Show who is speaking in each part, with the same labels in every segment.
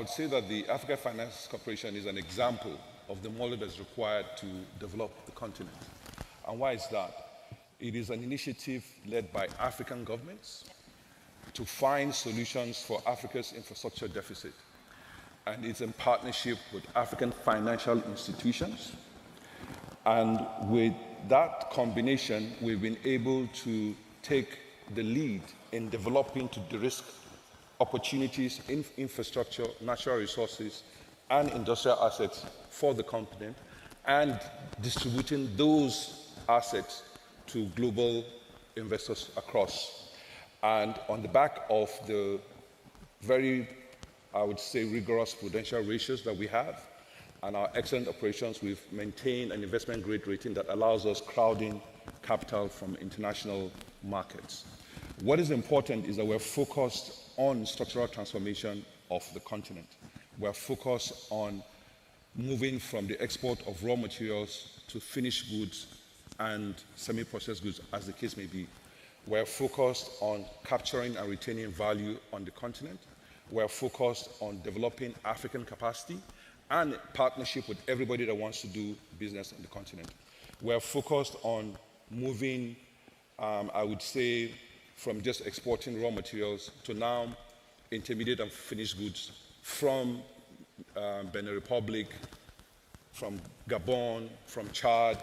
Speaker 1: would say that the Africa Finance Corporation is an example of the model that's required to develop the continent. And why is that? It is an initiative led by African governments to find solutions for Africa's infrastructure deficit. And it's in partnership with African financial institutions. And with that combination, we've been able to take the lead in developing to de-risk opportunities in infrastructure, natural resources, and industrial assets for the continent, and distributing those assets to global investors across. And on the back of the very, I would say, rigorous prudential ratios that we have and our excellent operations, we've maintained an investment grade rating that allows us crowding capital from international markets. What is important is that we're focused on structural transformation of the continent. We're focused on moving from the export of raw materials to finished goods and semi-processed goods, as the case may be. We're focused on capturing and retaining value on the continent. We're focused on developing African capacity and partnership with everybody that wants to do business on the continent. We're focused on moving, I would say, from just exporting raw materials to now intermediate and finished goods from Benin Republic, from Gabon, from Chad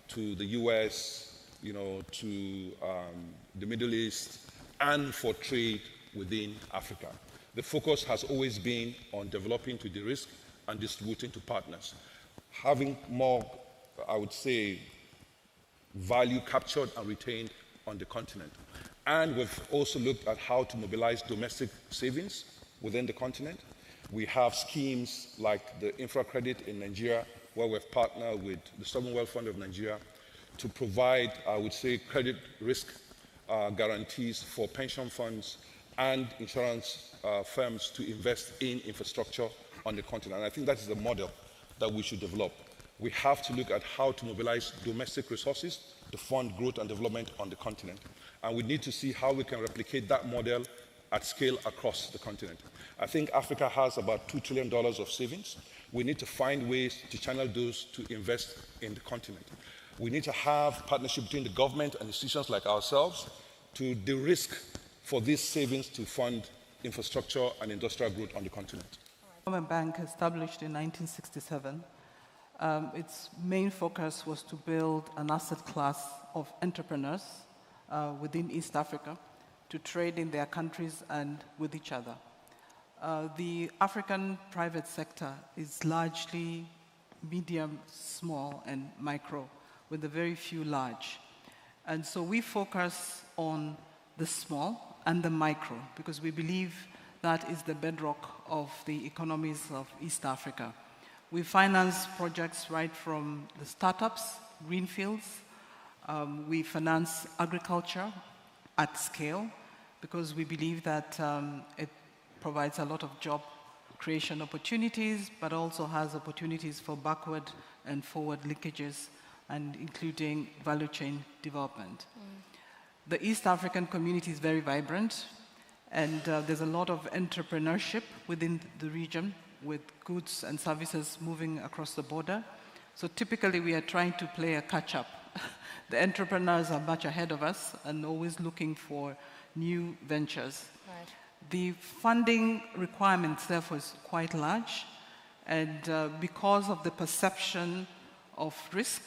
Speaker 1: to the US, to the Middle East, and for trade within Africa. The focus has always been on developing to de-risk and distributing to partners. Having more, I would say, value captured and retained on the continent. And we've also looked at how to mobilize domestic savings within the continent. We have schemes like the Infra Credit in Nigeria, where we've partnered with the Sovereign Wealth Fund of Nigeria to provide, I would say, credit risk guarantees for pension funds and insurance firms to invest in infrastructure on the continent. And I think that is the model that we should develop. We have to look at how to mobilize domestic resources to fund growth and development on the continent. And we need to see how we can replicate that model at scale across the continent. I think Africa has about $2 trillion of savings. We need to find ways to channel those to invest in the continent. We need to have partnership between the government and institutions like ourselves to de-risk for these savings to fund infrastructure and industrial growth on the continent.
Speaker 2: Development Bank, established in 1967, its main focus was to build an asset class of entrepreneurs within East Africa to trade in their countries and with each other. The African private sector is largely medium, small, and micro, with a very few large. And so we focus on the small and the micro, because we believe that is the bedrock of the economies of East Africa. We finance projects right from the startups, greenfields. We finance agriculture at scale, because we believe that it provides a lot of job creation opportunities, but also has opportunities for backward and forward linkages, and including value chain development. The East African community is very vibrant, and there's a lot of entrepreneurship within the region, with goods and services moving across the border. So typically we are trying to play a catch-up. The entrepreneurs are much ahead of us and always looking for new ventures.
Speaker 3: Right.
Speaker 2: The funding requirements, therefore, is quite large, and because of the perception of risk,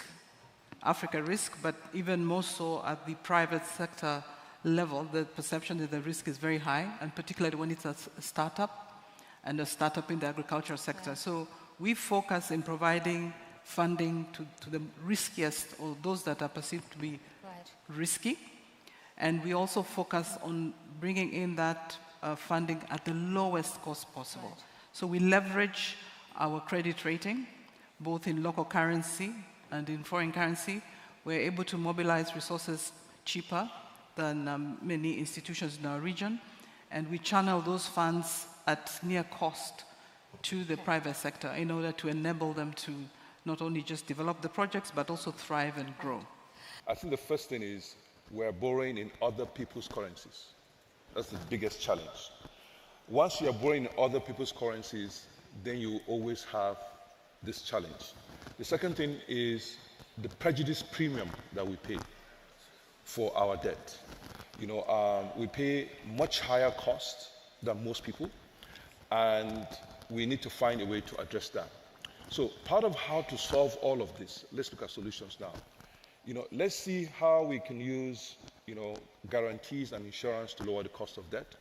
Speaker 2: Africa risk, but even more so at the private sector level, the perception that the risk is very high, and particularly when it's a startup, and a startup in the agricultural sector. So we focus in providing funding to the riskiest, or those that are perceived to be risky, and we also focus on bringing in that funding at the lowest cost possible.
Speaker 3: Right.
Speaker 2: So we leverage our credit rating, both in local currency and in foreign currency. We're able to mobilize resources cheaper than many institutions in our region, and we channel those funds at near cost to the private sector in order to enable them to not only just develop the projects, but also thrive and grow.
Speaker 1: I think the first thing is we're borrowing in other people's currencies. That's the biggest challenge. Once you are borrowing in other people's currencies, then you always have this challenge. The second thing is the prejudice premium that we pay for our debt. We pay much higher cost than most people, and we need to find a way to address that. So part of how to solve all of this, let's look at solutions now. Let's see how we can use, guarantees and insurance to lower the cost of debt.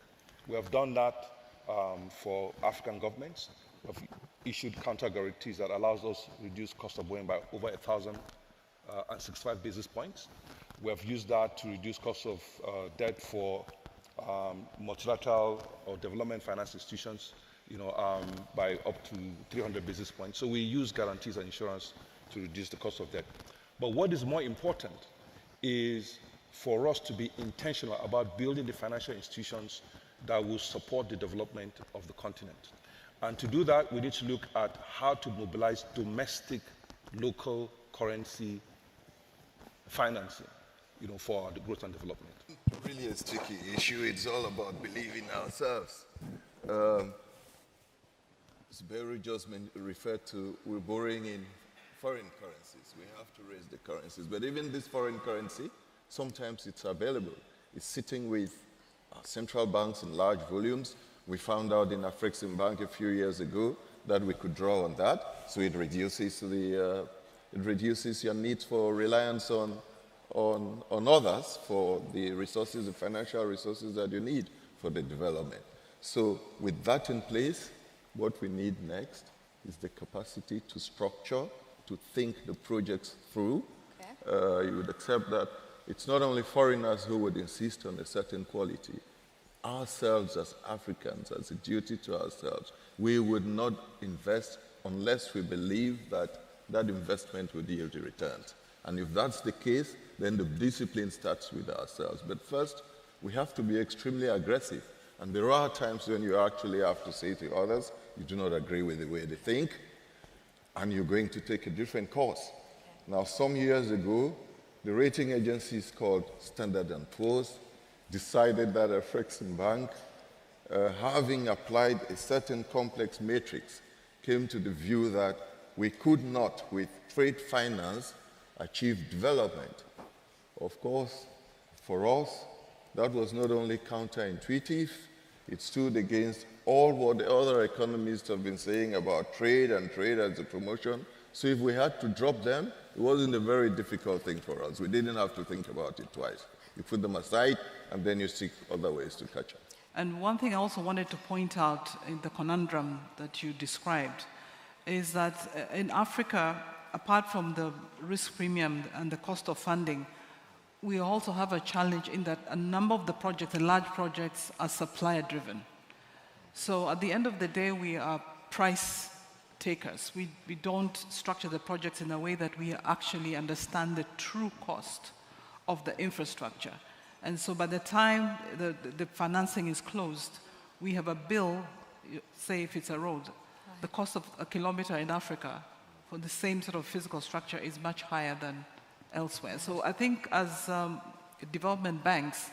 Speaker 1: We have done that for African governments. We have issued counter guarantees that allows us to reduce cost of borrowing by over 1,065 basis points. We have used that to reduce cost of debt for multilateral or development finance institutions, by up to 300 basis points. So we use guarantees and insurance to reduce the cost of debt. But what is more important is for us to be intentional about building the financial institutions that will support the development of the continent. And to do that, we need to look at how to mobilize domestic, local currency financing, for the growth and development.
Speaker 3: Really a sticky issue. It's all about believing ourselves. As Beru just referred to, we're borrowing in foreign currencies. We have to raise the currencies. But even this foreign currency, sometimes it's available. It's sitting with central banks in large volumes. We found out in Afreximbank a few years ago that we could draw on that, so it reduces your need for reliance on others for the resources, the financial resources that you need for the development. So with that in place, what we need next is the capacity to structure, to think the projects through. Okay. You would accept that it's not only foreigners who would insist on a certain quality. Ourselves as Africans, as a duty to ourselves, we would not invest unless we believe that that investment would yield returns. And if that's the case, then the discipline starts with ourselves. But first, we have to be extremely aggressive. And there are times when you actually have to say to others, you do not agree with the way they think, and you're going to take a different course. Now, some years ago, the rating agencies called Standard & Poor's decided that Afreximbank, having applied a certain complex matrix, came to the view that we could not, with trade finance, achieve development. Of course, for us, that was not only counterintuitive, it stood against all what the other economists have been saying about trade and trade as a promotion. So if we had to drop them, it wasn't a very difficult thing for us. We didn't have to think about it twice. You put them aside, and then you seek other ways to catch up.
Speaker 2: And one thing I also wanted to point out in the conundrum that you described is that in Africa, apart from the risk premium and the cost of funding, we also have a challenge in that a number of the projects, the large projects, are supplier-driven. So at the end of the day, we are price takers. We don't structure the projects in a way that we actually understand the true cost of the infrastructure. And so by the time the financing is closed, we have a bill, say if it's a road, the cost of a kilometer in Africa for the same sort of physical structure is much higher than elsewhere. So I think as development banks,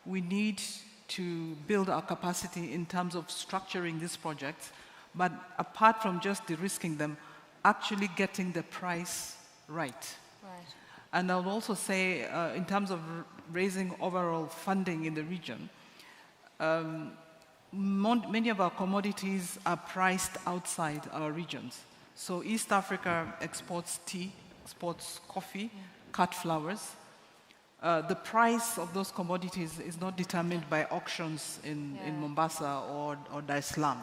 Speaker 2: we need to build our capacity in terms of structuring these projects, but apart from just de-risking them, actually getting the price right. And I would also say, in terms of raising overall funding in the region, many of our commodities are priced outside our regions. So East Africa exports tea, exports coffee, cut flowers. The price of those commodities is not determined by auctions in Mombasa or Dar es Salaam.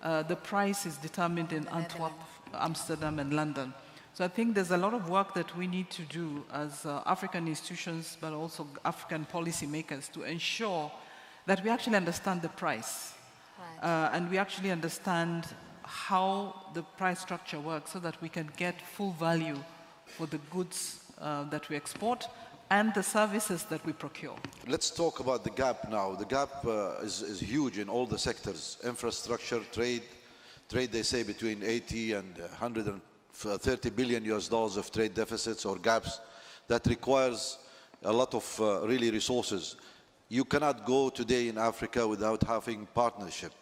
Speaker 2: The price is determined in Antwerp, Amsterdam, and London. So I think there's a lot of work that we need to do as African institutions, but also African policymakers, to ensure that we actually understand the price. And we actually understand how the price structure works so that we can get full value for the goods that we export and the services that we procure.
Speaker 4: Let's talk about the gap now. The gap is huge in all the sectors: infrastructure, trade, they say between 80 and 130 billion US dollars of trade deficits or gaps that requires a lot of really resources. You cannot go today in Africa without having partnership.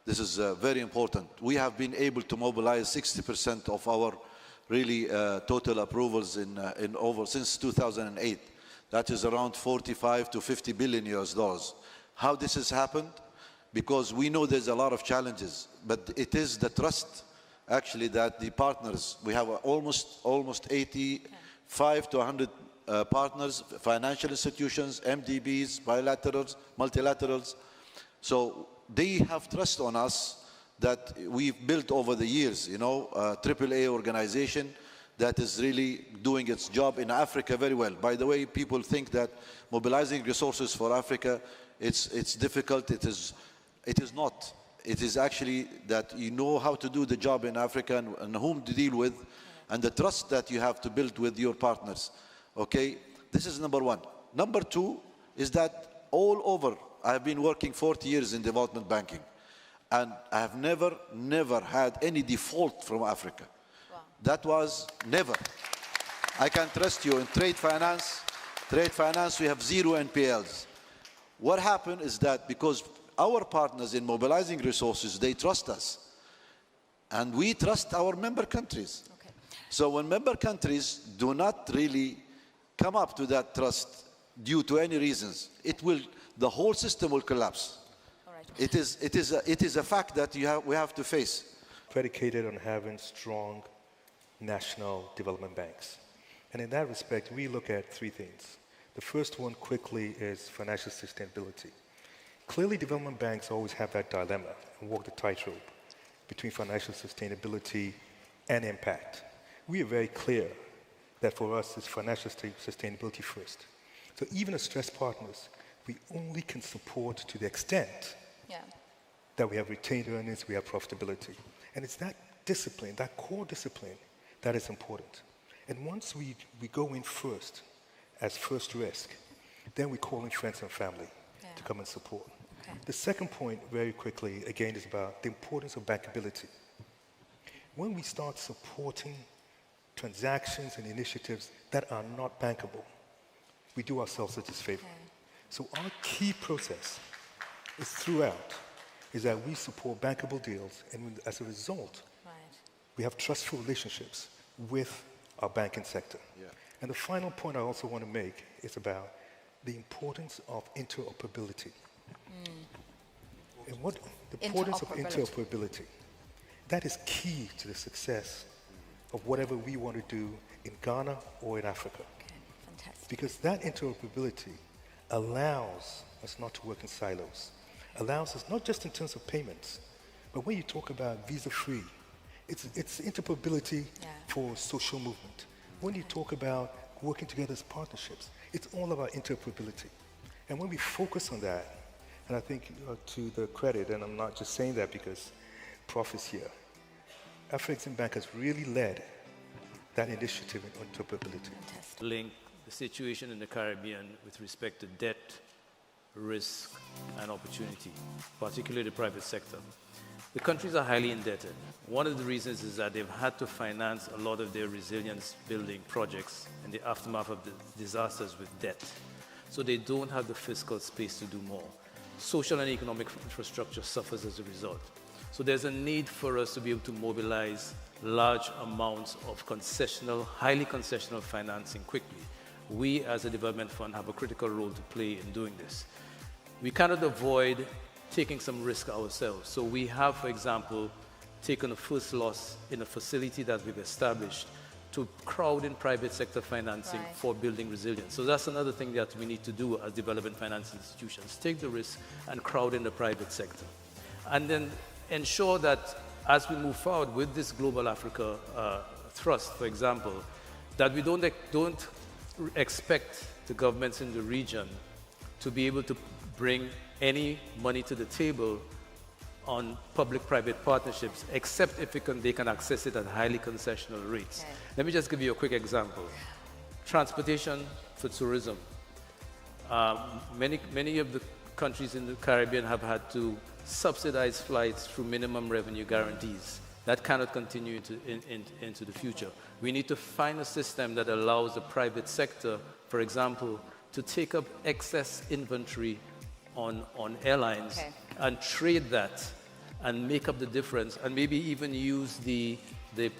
Speaker 4: This is very important. We have been able to mobilize 60% of our really total approvals in over since 2008. That is around 45 to 50 billion US dollars. How this has happened? Because we know there's a lot of challenges, but it is the trust actually that the partners, we have almost 85 to 100 partners, financial institutions, MDBs, bilaterals, multilaterals. So they have trust on us that we've built over the years, you know, a AAA organization that is really doing its job in Africa very well. By the way, people think that mobilizing resources for Africa, it's difficult. It is not. It is actually that you know how to do the job in Africa and whom to deal with, and the trust that you have to build with your partners. Okay, this is number one. Number two is that all over, I have been working 40 years in development banking, and I have never had any default from Africa.
Speaker 5: Wow.
Speaker 4: That was never. I can trust you in trade finance, we have 0 NPLs. What happened is that because our partners in mobilizing resources, they trust us, and we trust our member countries.
Speaker 5: Okay.
Speaker 4: So when member countries do not really come up to that trust due to any reasons, the whole system will collapse.
Speaker 5: All right.
Speaker 4: It is a fact that we have to face.
Speaker 6: Predicated on having strong national development banks. And in that respect, we look at three things. The first one quickly is financial sustainability. Clearly, development banks always have that dilemma and walk the tightrope between financial sustainability and impact. We are very clear that for us, it's financial sustainability first. So even as stressed partners, we only can support to the extent that we have retained earnings, we have profitability. And it's that discipline, that core discipline, that is important. And once we go in first, as first risk, then we call in friends and family to come and support.
Speaker 5: Okay.
Speaker 6: The second point, very quickly, again, is about the importance of bankability. When we start supporting transactions and initiatives that are not bankable, we do ourselves a disfavor.
Speaker 5: Okay.
Speaker 6: So our key process is that we support bankable deals, and as a result,
Speaker 5: Right.
Speaker 6: we have trustful relationships with our banking sector.
Speaker 4: Yeah.
Speaker 6: And the final point I also want to make is about the importance of interoperability. And what the importance of interoperability, that is key to the success of whatever we want to do in Ghana or in Africa.
Speaker 5: Okay. Fantastic.
Speaker 6: Because that interoperability allows us not to work in silos, allows us not just in terms of payments, but when you talk about visa-free, it's interoperability for social movement. When you talk about working together as partnerships, it's all about interoperability. And when we focus on that, and I think to the credit, and I'm not just saying that because Prof is here, Afreximbank has really led that initiative in interoperability.
Speaker 5: Fantastic.
Speaker 7: Link the situation in the Caribbean with respect to debt, risk, and opportunity, particularly the private sector. The countries are highly indebted. One of the reasons is that they've had to finance a lot of their resilience building projects in the aftermath of the disasters with debt. So they don't have the fiscal space to do more. Social and economic infrastructure suffers as a result. So there's a need for us to be able to mobilize large amounts of concessional, highly concessional financing quickly. We as a development fund have a critical role to play in doing this. We cannot avoid taking some risk ourselves. So we have, for example, taken a first loss in a facility that we've established to crowd in private sector financing for building resilience. So that's another thing that we need to do as development finance institutions, take the risk and crowd in the private sector. And then ensure that as we move forward with this Global Africa Trust, for example, that we don't expect the governments in the region to be able to bring any money to the table on public-private partnerships, except if they can access it at highly concessional rates.
Speaker 5: Okay.
Speaker 7: Let me just give you a quick example. Transportation for tourism. Many of the countries in the Caribbean have had to subsidize flights through minimum revenue guarantees. That cannot continue into the future. We need to find a system that allows the private sector, for example, to take up excess inventory on airlines and trade that and make up the difference, and maybe even use the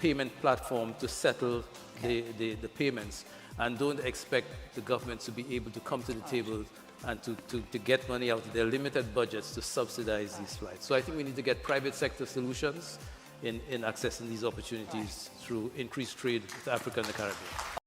Speaker 7: payment platform to settle the payments, and don't expect the government to be able to come to the table and to get money out of their limited budgets to subsidize these flights. So I think we need to get private sector solutions in accessing these opportunities through increased trade with Africa and the Caribbean.